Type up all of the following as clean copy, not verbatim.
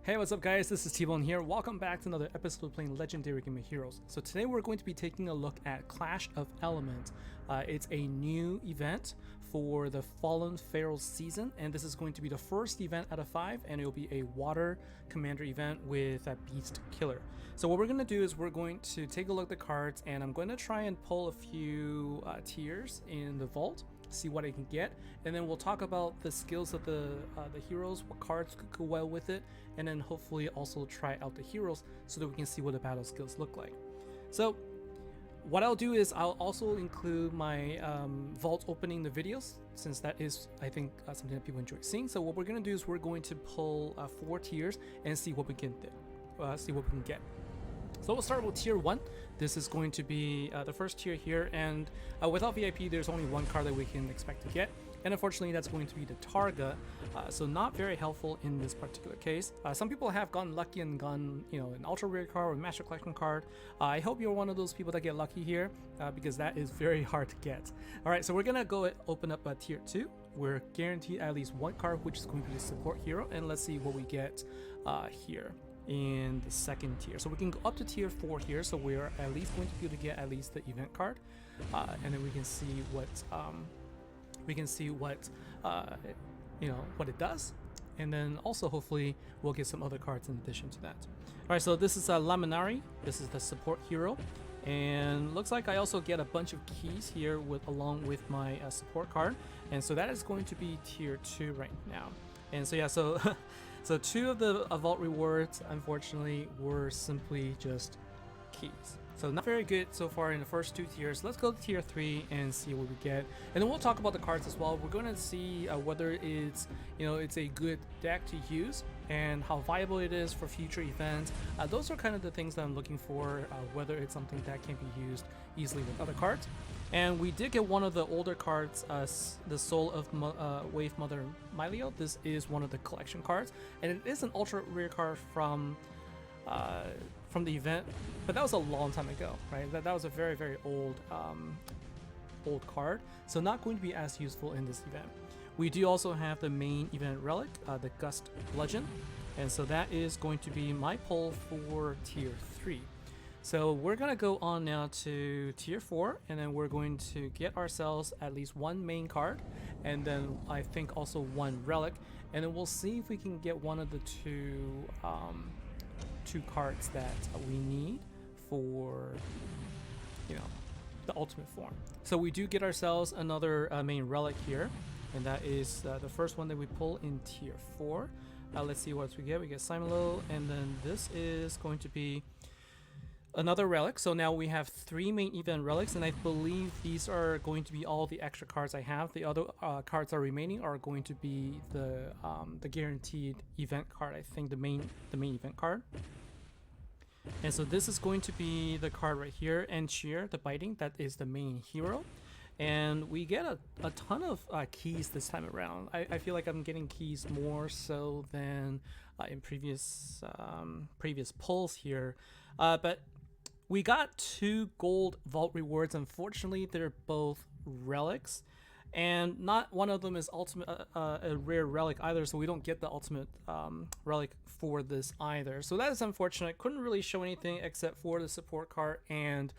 Hey, what's up guys, this is T-Bone here. Welcome back to another episode of playing Legendary Game of Heroes. So today we're going to be taking a look at Clash of Elements. It's a new event for the Fallen Pharaoh season, and this is going to be the first event out of 5, and it will be a water commander event with a beast killer. So what we're going to do is we're going to take a look at the cards, and I'm going to try and pull a few tiers in the vault, see what I can get, and then we'll talk about the skills of the heroes, what cards could go well with it, and then hopefully also try out the heroes so that we can see what the battle skills look like. So what I'll do is I'll also include my vault opening the videos, since that is, I think, something that people enjoy seeing. So what we're going to do is we're going to pull 4 tiers and see what we can get. So we'll start with tier 1. This is going to be the first tier here, and without VIP there's only one card that we can expect to get, and unfortunately that's going to be the Targa, so not very helpful in this particular case. Some people have gotten lucky and gotten, an ultra rare card or a master collection card. I hope you're one of those people that get lucky here, because that is very hard to get. Alright, so we're gonna go open up tier 2. We're guaranteed at least one card, which is going to be the support hero, and let's see what we get here in the second tier. So we can go up to tier 4 here, so we're at least going to be able to get at least the event card, and then we can see what what it does, and then also hopefully we'll get some other cards in addition to that. All right, so this is Luminary. This is the support hero, and looks like I also get a bunch of keys here along with my support card, and so that is going to be tier 2 right now. And so yeah, so so 2 of the vault rewards unfortunately were simply just keys. So not very good so far in the first 2 tiers. Let's go to tier 3 and see what we get, and then we'll talk about the cards as well. We're going to see whether it's it's a good deck to use and how viable it is for future events. Those are kind of the things that I'm looking for, whether it's something that can be used easily with other cards. And we did get one of the older cards, the Soul of Wave Mother Mylio. This is one of the collection cards, and it is an ultra rare card from the event, but that was a long time ago, right? That was a very, very old card, so not going to be as useful in this event. We do also have the main event relic, the Gust Bludgeon, and so that is going to be my pull for tier 3. So we're gonna go on now to tier 4, and then we're going to get ourselves at least one main card, and then I think also one relic, and then we'll see if we can get one of the two cards that we need for the ultimate form. So we do get ourselves another main relic here, and that is the first one that we pull in tier 4. Let's see what we get. We get Simolo, and then this is going to be another relic. So now we have 3 main event relics, and I believe these are going to be all the extra cards I have. The other cards that are remaining are going to be the guaranteed event card. I think the main event card. And so this is going to be the card right here, Encheer, the Biting. That is the main hero, and we get a ton of keys this time around. I feel like I'm getting keys more so than in previous pulls here, but we got 2 gold vault rewards. Unfortunately, they're both relics, and not one of them is ultimate a rare relic either, so we don't get the ultimate relic for this either. So that is unfortunate. Couldn't really show anything except for the support card and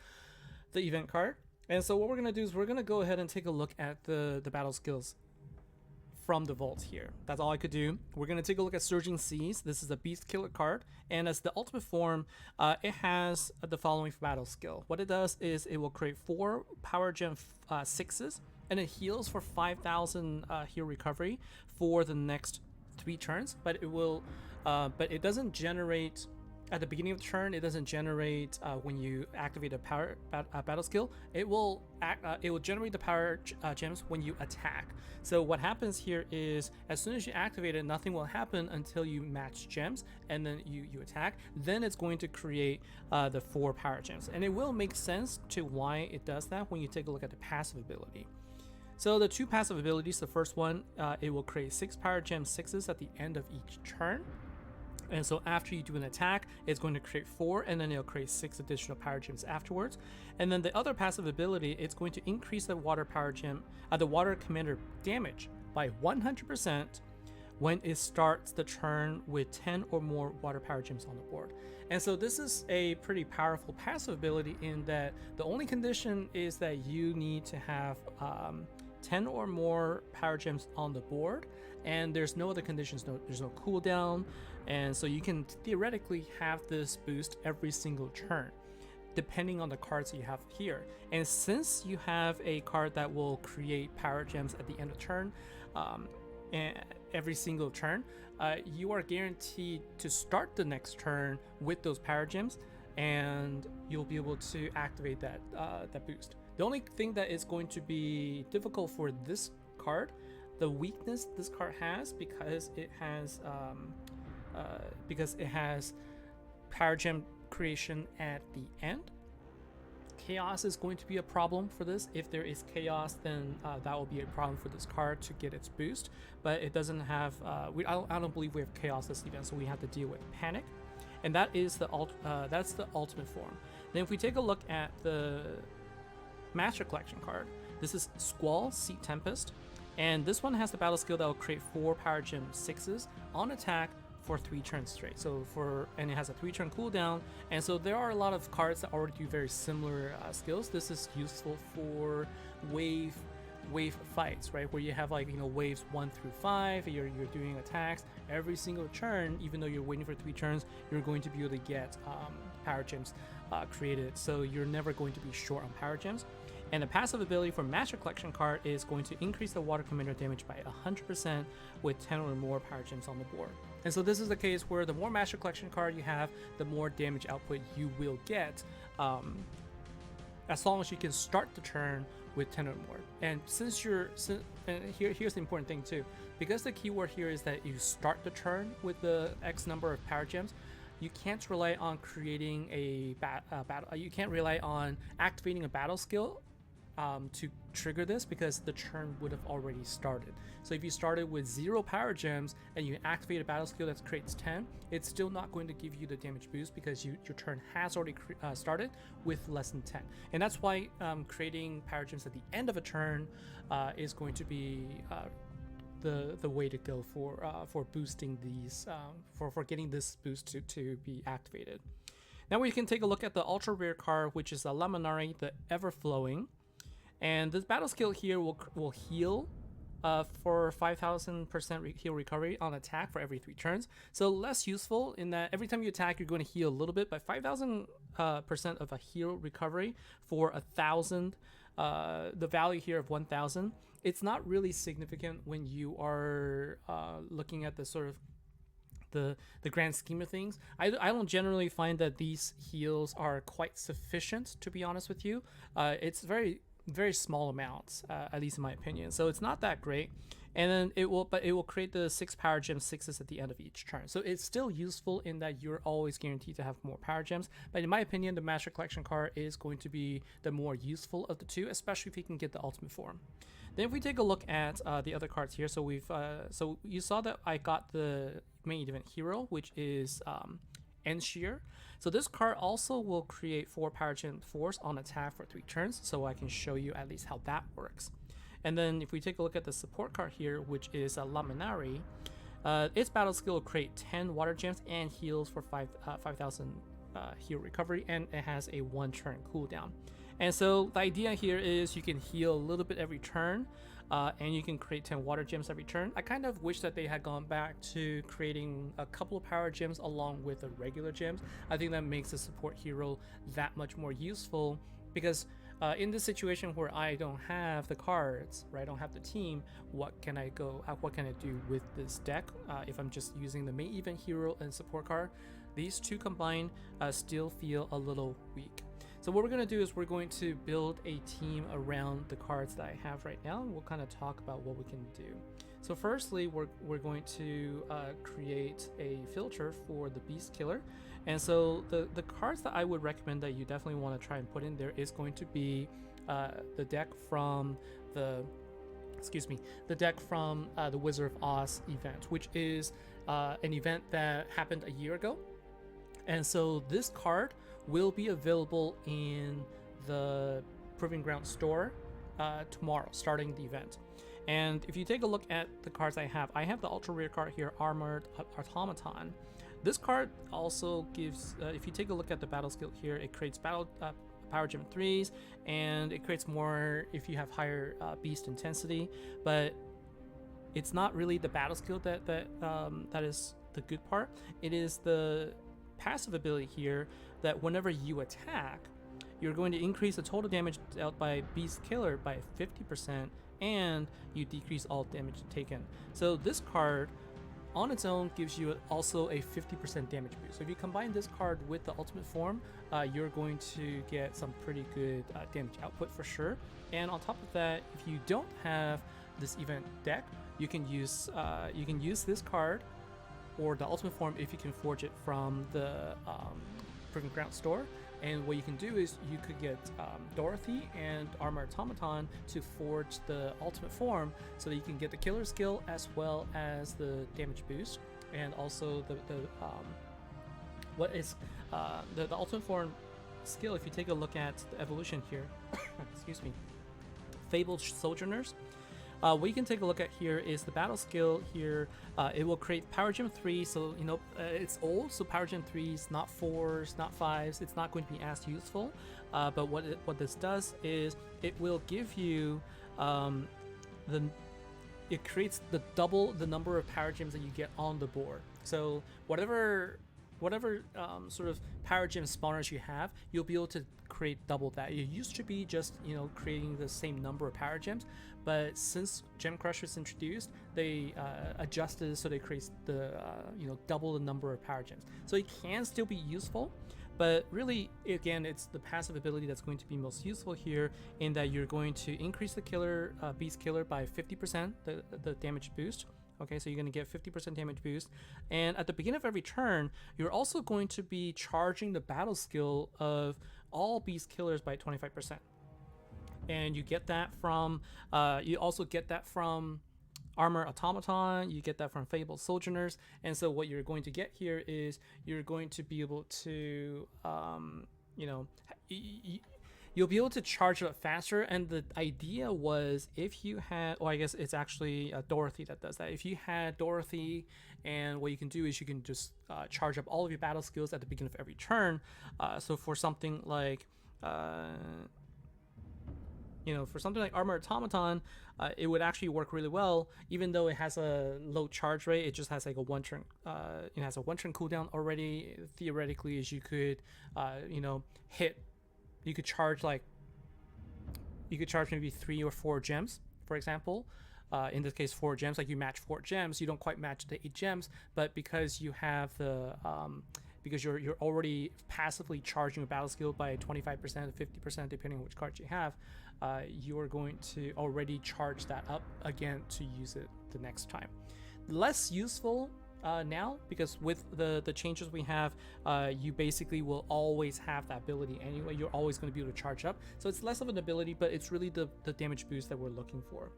the event card. And so what we're gonna do is we're gonna go ahead and take a look at the battle skills from the vault here. That's all I could do. We're gonna take a look at Surging Seas. This is a beast killer card, and as the ultimate form, it has the following battle skill. What it does is it will create 4 power gem 6s, and it heals for 5,000 heal recovery for the next 3 turns. But it doesn't generate at the beginning of the turn. It doesn't generate when you activate a power battle skill. It will generate the power gems when you attack. So what happens here is, as soon as you activate it, nothing will happen until you match gems, and then you attack. Then it's going to create the 4 power gems, and it will make sense to why it does that when you take a look at the passive ability. So the 2 passive abilities, the first one, it will create 6 power gem 6s at the end of each turn. And so after you do an attack, it's going to create 4, and then it'll create 6 additional power gems afterwards. And then the other passive ability, it's going to increase the water power gem, the water commander damage by 100% when it starts the turn with 10 or more water power gems on the board. And so this is a pretty powerful passive ability in that the only condition is that you need to have 10 or more power gems on the board, and there's no other conditions. There's no cooldown, and so you can theoretically have this boost every single turn depending on the cards you have here. And since you have a card that will create power gems at the end of turn, and every single turn, you are guaranteed to start the next turn with those power gems, and you'll be able to activate that boost. The only thing that is going to be difficult for this card, the weakness this card has, because it has power gem creation at the end. Chaos is going to be a problem for this. If there is chaos, then that will be a problem for this card to get its boost. But it doesn't have. I don't believe we have chaos this event, so we have to deal with panic, and that is that's the ultimate form. Then if we take a look at the Master Collection card, this is Squall Sea Tempest, and this one has the battle skill that will create 4 power gem 6s on attack for 3 turns straight. And it has a 3-turn cooldown, and so there are a lot of cards that already do very similar skills. This is useful for wave fights, right, where you have waves 1 through 5. You're doing attacks every single turn. Even though you're waiting for 3 turns, you're going to be able to get power gems created, so you're never going to be short on power gems. And the passive ability for Master Collection card is going to increase the water commander damage by 100% with 10 or more power gems on the board. And so this is the case where the more Master Collection card you have, the more damage output you will get, as long as you can start the turn with 10 or more. And here's the important thing too, because the keyword here is that you start the turn with the X number of power gems, you can't rely on creating a battle. You can't rely on activating a battle skill to trigger this, because the turn would have already started. So if you started with 0 power gems and you activate a battle skill that creates 10, it's still not going to give you the damage boost, because your turn has already started with less than 10. And that's why creating power gems at the end of a turn is going to be the way to go for boosting these, for getting this boost to be activated. Now we can take a look at the ultra rare card, which is a Luminary, the Ever-Flowing. And this battle skill here will heal for 5,000% heal recovery on attack for every 3 turns. So less useful in that every time you attack, you're going to heal a little bit, but 5,000% of a heal recovery for 1,000, the value here of 1,000, it's not really significant when you are looking at the sort of the grand scheme of things. I don't generally find that these heals are quite sufficient, to be honest with you. It's very small amounts, at least in my opinion, so it's not that great. And then it will create the 6 power gem 6s at the end of each turn, so it's still useful in that you're always guaranteed to have more power gems. But in my opinion, the Master Collection card is going to be the more useful of the two, especially if you can get the ultimate form. Then if we take a look at the other cards here, so so you saw that I got the main event hero, which is Enshear. So this card also will create 4 power gem 4s on attack for 3 turns, so I can show you at least how that works. And then if we take a look at the support card here, which is a Luminary, its battle skill will create 10 water gems and heals for 5,000 heal recovery, and it has a 1-turn cooldown. And so the idea here is you can heal a little bit every turn, and you can create 10 water gems every turn. I kind of wish that they had gone back to creating a couple of power gems along with the regular gems. I think that makes the support hero that much more useful, because in this situation where I don't have the cards, right, I don't have the team, what can I do with this deck if I'm just using the main event hero and support card? These two combined still feel a little weak. So what we're going to do is we're going to build a team around the cards that I have right now, and we'll kind of talk about what we can do. So firstly, we're going to create a filter for the Beast Killer. And so the cards that I would recommend that you definitely want to try and put in there is going to be the deck from the Wizard of Oz event, which is an event that happened a year ago. And so this card will be available in the Proving Ground store tomorrow, starting the event. And if you take a look at the cards I have the ultra rare card here, Armored Automaton. This card also gives, if you take a look at the battle skill here, it creates power gem 3s, and it creates more if you have higher beast intensity, but it's not really the battle skill that is the good part. It is the passive ability here that whenever you attack, you're going to increase the total damage dealt by beast killer by 50%, and you decrease all damage taken. So this card on its own gives you also a 50% damage boost. So if you combine this card with the ultimate form, you're going to get some pretty good damage output for sure. And on top of that, if you don't have this event deck, you can use this card or the ultimate form if you can forge it from the Proving Ground store. And what you can do is you could get Dorothy and Armored Automaton to forge the ultimate form, so that you can get the killer skill as well as the damage boost, and also the ultimate form skill. If you take a look at the evolution here, excuse me, Fabled Sojourners. What you can take a look at here is the battle skill here. It will create Power Gem 3, so it's old, so Power Gem 3s, not 4s, not 5s. It's not going to be as useful. But what this does is it will give you it creates the double the number of Power Gems that you get on the board. So whatever sort of Power Gem spawners you have, you'll be able to create double that. It used to be just creating the same number of Power Gems, but since Gem Crusher is introduced, they adjusted so they create the double the number of Power Gems. So it can still be useful, but really again it's the passive ability that's going to be most useful here, in that you're going to increase the killer beast killer by 50%, the damage boost. Okay, so you're going to get 50% damage boost, and at the beginning of every turn, you're also going to be charging the battle skill of all beast killers by 25%. And you get that from, you also get that from Armored Automaton, you get that from Fabled Sojourners, and so what you're going to get here is you're going to be able to, you'll be able to charge it up faster. And the idea was, if you had, I guess it's actually Dorothy that does that. If you had Dorothy, and what you can do is you can just charge up all of your battle skills at the beginning of every turn. So for something like, for something like Armored Automaton, it would actually work really well, even though it has a low charge rate. It just has like a one turn, it has a one turn cooldown already. Theoretically, as you could, you could charge maybe 3 or 4 gems, for example. In this case, 4 gems. Like you match 4 gems, you don't quite match the 8 gems, but because you have the because you're already passively charging your battle skill by 25% to 50%, depending on which cards you have, you are going to already charge that up again to use it the next time. Less useful now, because with the changes we have, you basically will always have that ability anyway. You're always going to be able to charge up, so it's less of an ability, but it's really the damage boost that we're looking for.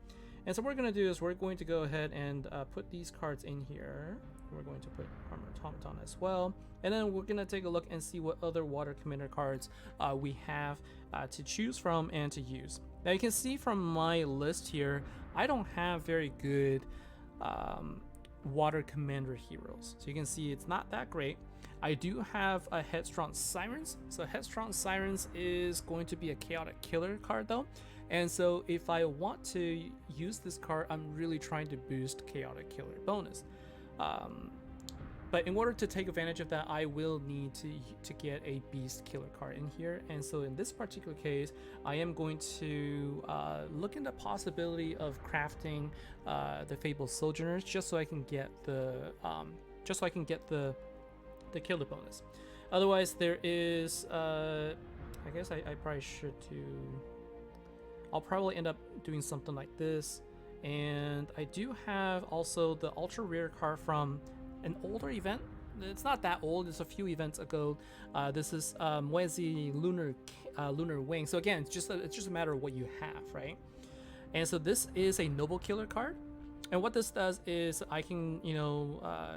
And so what we're going to do is we're going to go ahead and put these cards in here. We're going to put Armored Automaton as well, and then we're going to take a look and see what other water commander cards we have to choose from and to use. Now you can see from my list here, I don't have very good water commander heroes, so you can see it's not that great. I do have a Headstrong Sirens, so Headstrong Sirens is going to be a chaotic killer card though, and so if I want to use this card, I'm really trying to boost chaotic killer bonus. But in order to take advantage of that, I will need to get a beast killer card in here. And so in this particular case, I am going to look into the possibility of crafting the Fabled Sojourners, just so I can get the killer bonus. Otherwise, there is I guess I probably should do. I'll probably end up doing something like this. And I do have also the ultra rare card from an older event. It's not that old, it's a few events ago. This is Mwezi Lunar Wing. So again, it's just a matter of what you have, right? And so this is a noble killer card, and what this does is I can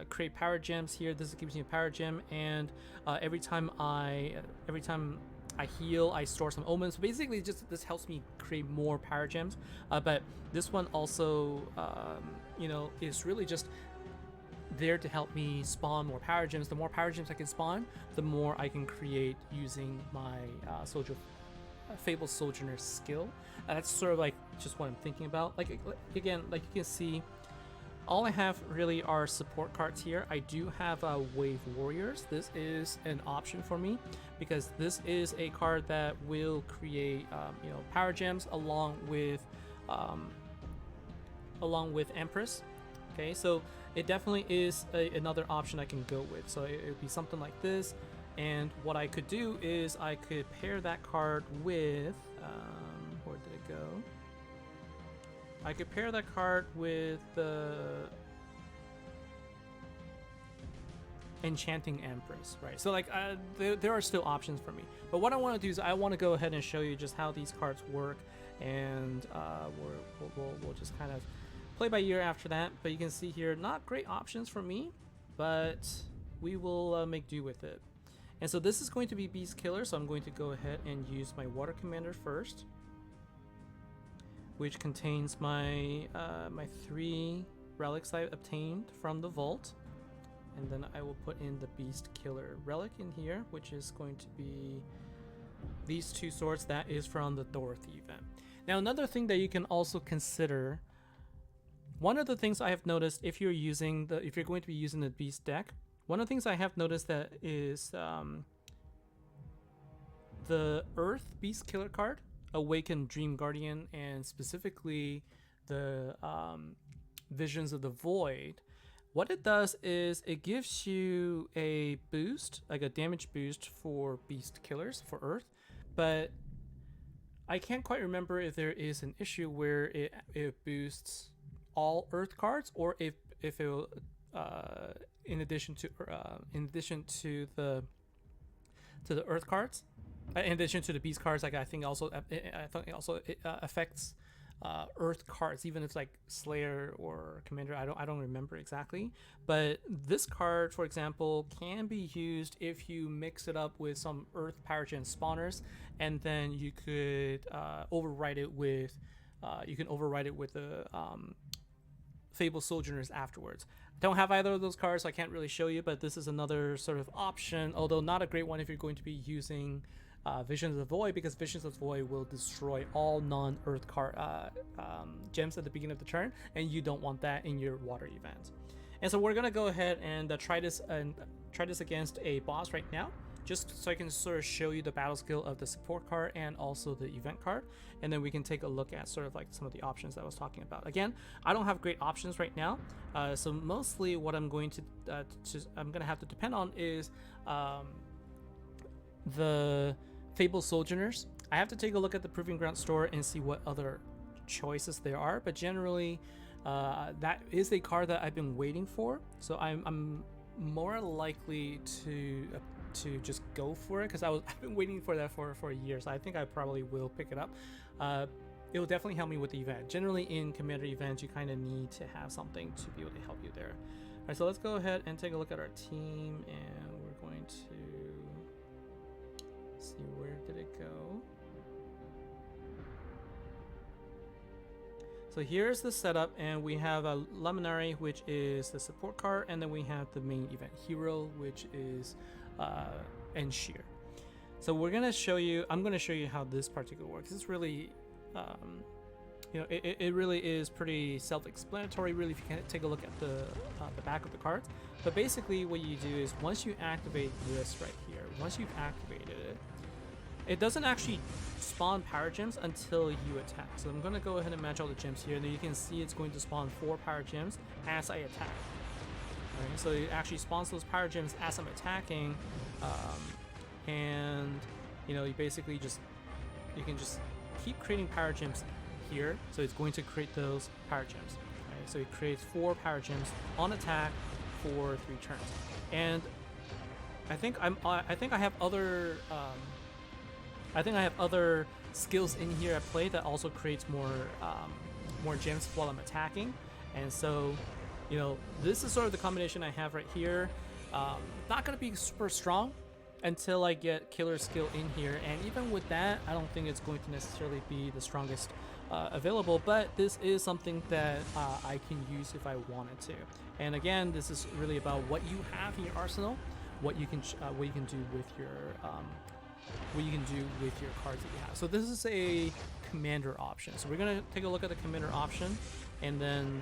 create power gems here. This gives me a power gem, and every time I heal, I store some omens. So basically, just this helps me create more power gems. But this one also, you know, is really just there to help me spawn more power gems. The more power gems I can spawn, the more I can create using my Fable Sojourner skill. That's sort of like just what I'm thinking about. Like again, like you can see, all I have really are support cards here. I do have Wave Warriors. This is an option for me because this is a card that will create you know, power gems along with Empress. Okay, so it definitely is another option I can go with. So it would be something like this. And what I could do is I could pair that card with, where did it go? I could pair that card with the Enchanting Empress, right? So like there are still options for me. But what I want to do is I want to go ahead and show you just how these cards work, and we'll just kind of play by ear after that. But you can see here, not great options for me, but we will make do with it. And so this is going to be Beast Killer, so I'm going to go ahead and use my Water Commander first, which contains my my 3 relics I obtained from the vault, and then I will put in the Beast Killer relic in here, which is going to be these 2 swords. That is from the Dorothy event. Now, another thing that you can also consider, one of the things I have noticed if you're going to be using the Beast deck, one of the things I have noticed that is the Earth Beast Killer card, Awakened Dream Guardian, and specifically the Visions of the Void. What it does is it gives you a boost, like a damage boost for Beast Killers for Earth, but I can't quite remember if there is an issue where it boosts all Earth cards, or if it will, in addition to the Earth cards, in addition to the Beast cards, like I think it also affects Earth cards, even if it's like Slayer or Commander. I don't remember exactly, but this card, for example, can be used if you mix it up with some Earth Power Gen spawners, and then you could override it with the Fable Sojourners afterwards. I don't have either of those cards, so I can't really show you, but this is another sort of option, although not a great one if you're going to be using Visions of the Void, because Visions of the Void will destroy all non-Earth card gems at the beginning of the turn, and you don't want that in your water event. And so we're gonna go ahead and try this against a boss right now, just so I can sort of show you the battle skill of the support card and also the event card, and then we can take a look at sort of like some of the options that I was talking about. Again, I don't have great options right now, so mostly what I'm going to have to depend on is the Fable Sojourners. I have to take a look at the Proving Ground store and see what other choices there are, but generally that is a card that I've been waiting for, so I'm more likely to just go for it, because I've been waiting for that for years. I think I probably will pick it up. It will definitely help me with the event. Generally in Commander events, you kind of need to have something to be able to help you there. All right, so let's go ahead and take a look at our team, and we're going to see, where did it go? So here's the setup, and we have a Luminary, which is the support card, and then we have the main event hero, which is Enshear. So I'm going to show you how this particular works. It's really it really is pretty self-explanatory, really, if you can take a look at the back of the cards. But basically what you do is, once you activate this right here, once you've activated it, it doesn't actually spawn power gems until you attack. So I'm going to go ahead and match all the gems here, and then you can see it's going to spawn 4 power gems as I attack. Right, so it actually spawns those power gems as I'm attacking, and you basically you can just keep creating power gems here. So it's going to create those power gems. Right? So it creates 4 power gems on attack for 3 turns. And I think I have other skills in here at play that also creates more gems while I'm attacking. And so this is sort of the combination I have right here. Not going to be super strong, until I get killer skill in here. And even with that, I don't think it's going to necessarily be the strongest available, but this is something that I can use if I wanted to. And again, this is really about what you have in your arsenal, what you can do with your cards that you have. So this is a commander option. So we're gonna take a look at the commander option, and then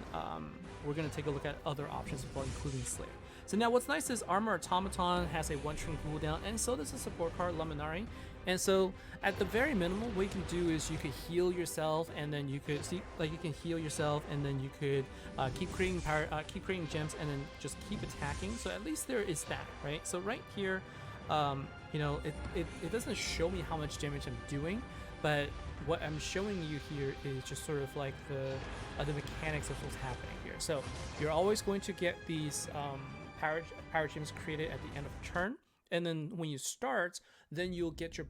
we're gonna take a look at other options as well, including Slayer. So now what's nice is Armor Automaton has a 1-turn cooldown, and so does the support card Luminary. And so at the very minimal, what you can do is you could heal yourself, and then you could see, like, you can heal yourself, and then you could keep creating power, keep creating gems, and then just keep attacking. So at least there is that, right? So right here, you know, it doesn't show me how much damage I'm doing, but what I'm showing you here is just sort of like the mechanics of what's happening here. So you're always going to get these power gems created at the end of a turn, and then when you start, then you'll get your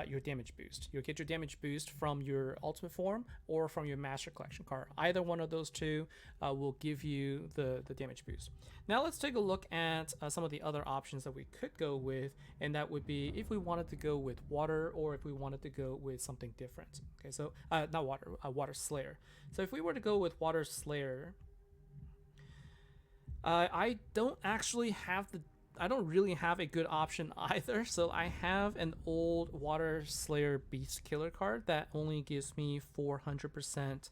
your damage boost. You'll get your damage boost from your ultimate form or from your master collection card. Either one of those two will give you the damage boost. Now let's take a look at some of the other options that we could go with, and that would be if we wanted to go with water, or if we wanted to go with something different. Okay, so not water, water slayer. So if we were to go with water slayer, I don't really have a good option either. So I have an old Water Slayer Beast Killer card that only gives me 400%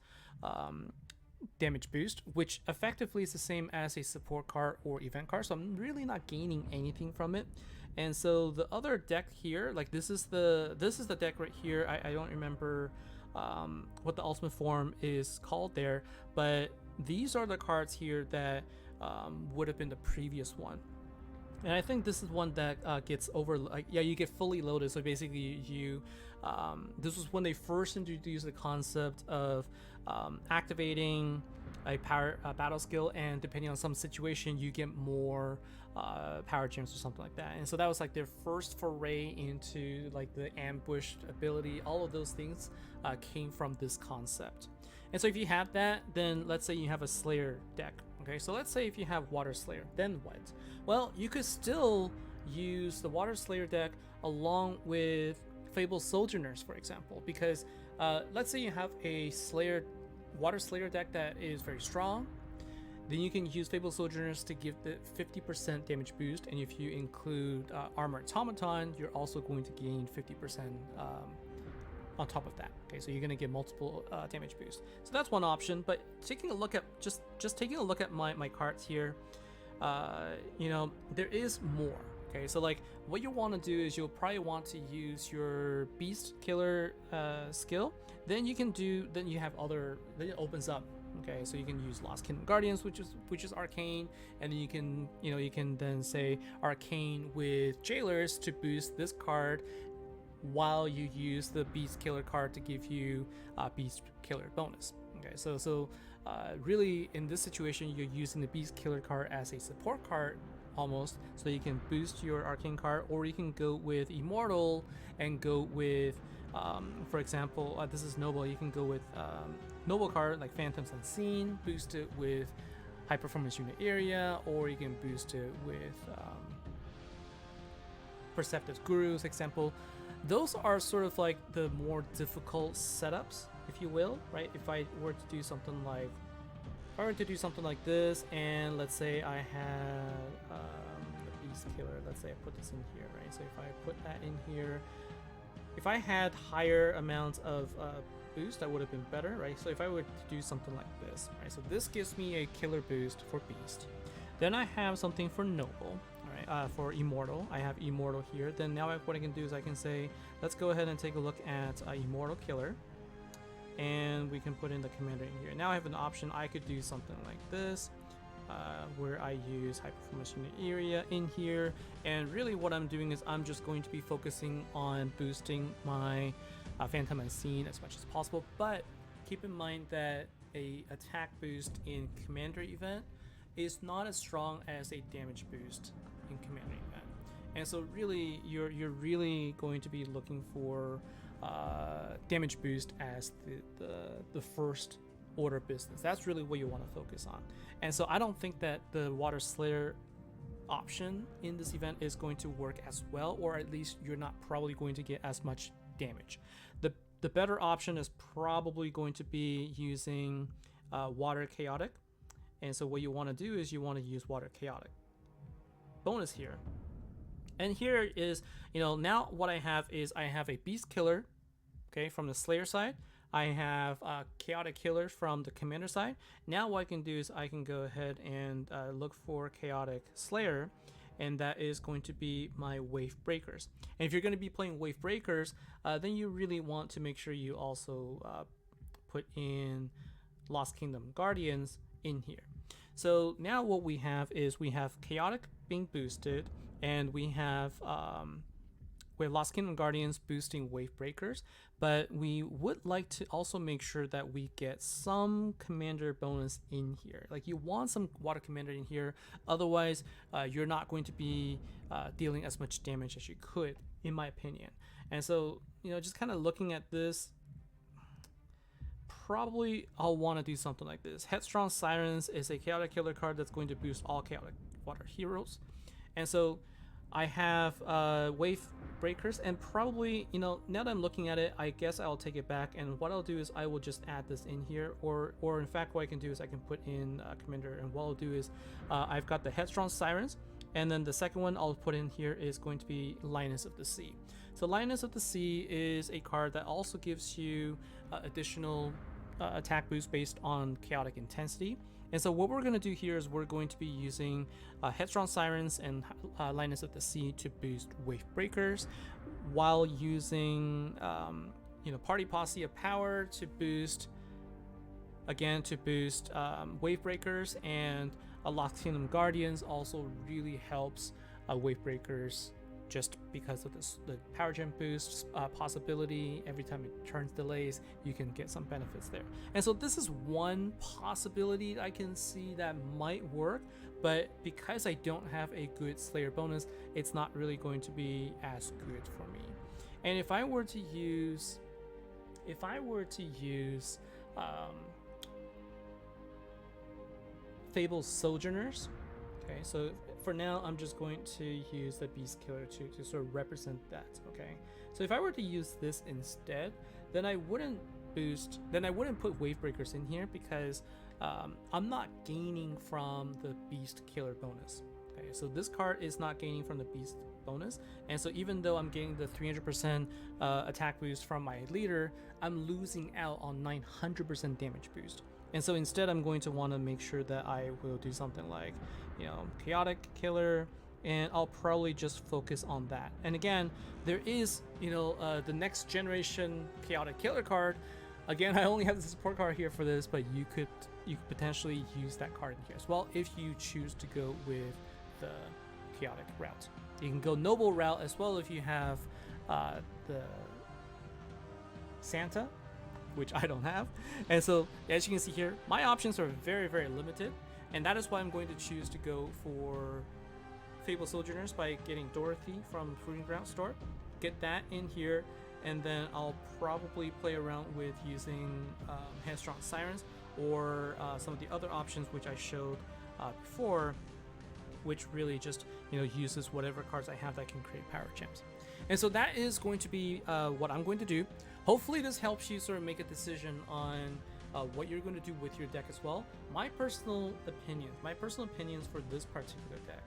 damage boost, which effectively is the same as a support card or event card. So I'm really not gaining anything from it. And so the other deck here, like this is the deck right here. I don't remember what the ultimate form is called there, but these are the cards here that would have been the previous one. And I think this is one that gets over, like, yeah, you get fully loaded. So basically you, this was when they first introduced the concept of activating a battle skill, and depending on some situation, you get more power gems or something like that. And so that was like their first foray into like the ambush ability. All of those things came from this concept. And so if you have that, then let's say you have a Slayer deck. Okay, so let's say if you have Water Slayer, then what? Well, you could still use the Water Slayer deck along with Fabled Sojourners, for example, because let's say you have a Water Slayer deck that is very strong, then you can use Fabled Sojourners to give the 50% damage boost, and if you include Armor Automaton, you're also going to gain 50% on top of that. Okay, so you're going to get multiple damage boost. So that's one option, but taking a look at just taking a look at my cards here, you know, there is more. Okay, so like what you want to do is you'll probably want to use your Beast Killer skill. Then you have other, then it opens up. Okay, so you can use Lost Kingdom Guardians, which is arcane, and then you can then say arcane with Jailers to boost this card, while you use the Beast Killer card to give you Beast Killer bonus. Okay, so really in this situation, you're using the Beast Killer card as a support card almost, so you can boost your arcane card, or you can go with Immortal and go with, for example, this is Noble. You can go with Noble card like Phantoms Unseen, boost it with High Performance Unit Area, or you can boost it with Perceptive Gurus, example. Those are sort of like the more difficult setups, if you will, right? If I were to do something like, this, and let's say I had the Beast Killer, let's say I put this in here, right? So if I put that in here, if I had higher amounts of boost, that would have been better, right? So if I were to do something like this, right? So this gives me a killer boost for Beast. Then I have something for Noble. For Immortal, I have Immortal here. Then now what I can do is I can say, let's go ahead and take a look at Immortal Killer, and we can put in the commander in here. Now I have an option. I could do something like this, where I use High Performance Unit Area in here, and really what I'm doing is I'm just going to be focusing on boosting my Phantom Unseen as much as possible. But keep in mind that a attack boost in commander event is not as strong as a damage boost in commander event, and so really you're really going to be looking for damage boost as the first order business. That's really what you want to focus on. And so I don't think that the Water Slayer option in this event is going to work as well, or at least you're not probably going to get as much damage. The better option is probably going to be using Water Chaotic. And so what you want to do is you want to use Water Chaotic. Bonus here. And here is, now what I have is I have a Beast Killer, okay, from the Slayer side. I have Chaotic Killer from the Commander side. Now what I can do is I can go ahead and look for Chaotic Slayer, and that is going to be my Wave Breakers. And if you're going to be playing Wave Breakers, then you really want to make sure you also put in Lost Kingdom Guardians in here. So now what we have is we have Chaotic being boosted, and we have Lost Kingdom Guardians boosting Wave Breakers, but we would like to also make sure that we get some commander bonus in here. Like, you want some water commander in here, otherwise you're not going to be dealing as much damage as you could, in my opinion. And so, just kind of looking at this, probably I'll want to do something like this. Headstrong Sirens is a Chaotic Killer card that's going to boost all Chaotic Water heroes. And so I have Wave Breakers, and probably, now that I'm looking at it, I guess I'll take it back, and what I'll do is I will just add this in here, or in fact what I can do is I can put in Commander, and what I'll do is I've got the Headstrong Sirens, and then the second one I'll put in here is going to be Lioness of the Sea. So Lioness of the Sea is a card that also gives you additional attack boost based on Chaotic Intensity. And so what we're going to do here is we're going to be using Headstrong Sirens and Lioness of the Sea to boost Wave Breakers, while using Party Posse of Power to boost Wave Breakers, and Lost Kingdom Guardians also really helps Wave Breakers, just because of the power gem boost possibility. Every time it turns delays, you can get some benefits there. And so this is one possibility I can see that might work, but because I don't have a good Slayer bonus, it's not really going to be as good for me. And if I were to use Fable Sojourners, okay, so for now I'm just going to use the Beast Killer to sort of represent that. Okay, so if I were to use this instead, then I wouldn't put Wave Breakers in here, because I'm not gaining from the Beast Killer bonus. Okay, so this card is not gaining from the Beast bonus, and so even though I'm getting the 300% attack boost from my leader, I'm losing out on 900% damage boost. And so instead, I'm going to want to make sure that I will do something like, Chaotic Killer, and I'll probably just focus on that. And again, there is, the next generation Chaotic Killer card. Again, I only have the support card here for this, but you could potentially use that card in here as well if you choose to go with the Chaotic route. You can go Noble route as well if you have the Santa, which I don't have. And so, as you can see here, my options are very, very limited, and that is why I'm going to choose to go for Fable Sojourners by getting Dorothy from Proving Ground store. Get that in here, and then I'll probably play around with using Headstrong Sirens, or some of the other options which I showed before, which really just uses whatever cards I have that can create power gems. And so that is going to be what I'm going to do. Hopefully this helps you sort of make a decision on what you're going to do with your deck as well. My personal opinions for this particular deck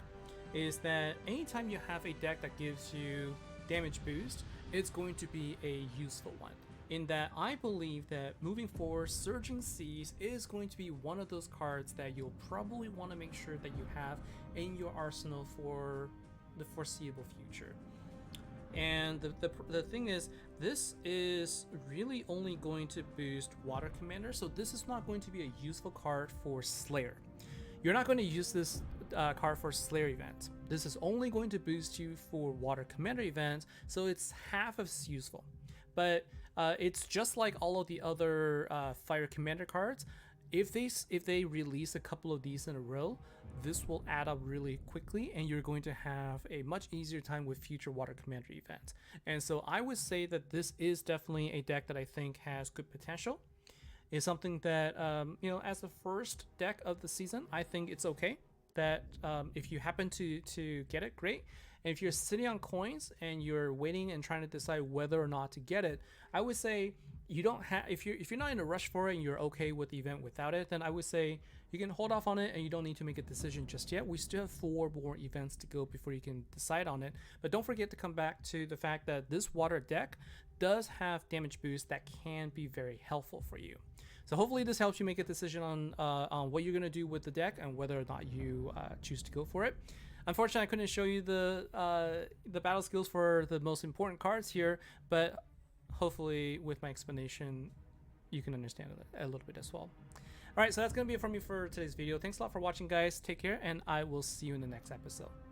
is that anytime you have a deck that gives you damage boost, it's going to be a useful one. In that, I believe that moving forward, Surging Seas is going to be one of those cards that you'll probably want to make sure that you have in your arsenal for the foreseeable future. And the thing is, this is really only going to boost Water Commander, so this is not going to be a useful card for Slayer. You're not going to use this card for Slayer events. This is only going to boost you for Water Commander events, so it's half as useful. But it's just like all of the other Fire Commander cards. If they release a couple of these in a row, this will add up really quickly, and you're going to have a much easier time with future Water Commander events. And so I would say that this is definitely a deck that I think has good potential. It's something that, as the first deck of the season, I think it's okay. that if you happen to get it, great. And if you're sitting on coins and you're waiting and trying to decide whether or not to get it, I would say you don't have, if you're not in a rush for it and you're okay with the event without it, then I would say you can hold off on it and you don't need to make a decision just yet. We still have 4 more events to go before you can decide on it. But don't forget to come back to the fact that this water deck does have damage boost that can be very helpful for you. So hopefully this helps you make a decision on what you're going to do with the deck and whether or not you choose to go for it. Unfortunately, I couldn't show you the battle skills for the most important cards here, but hopefully with my explanation, you can understand it a little bit as well. All right, so that's going to be it from me for today's video. Thanks a lot for watching, guys. Take care, and I will see you in the next episode.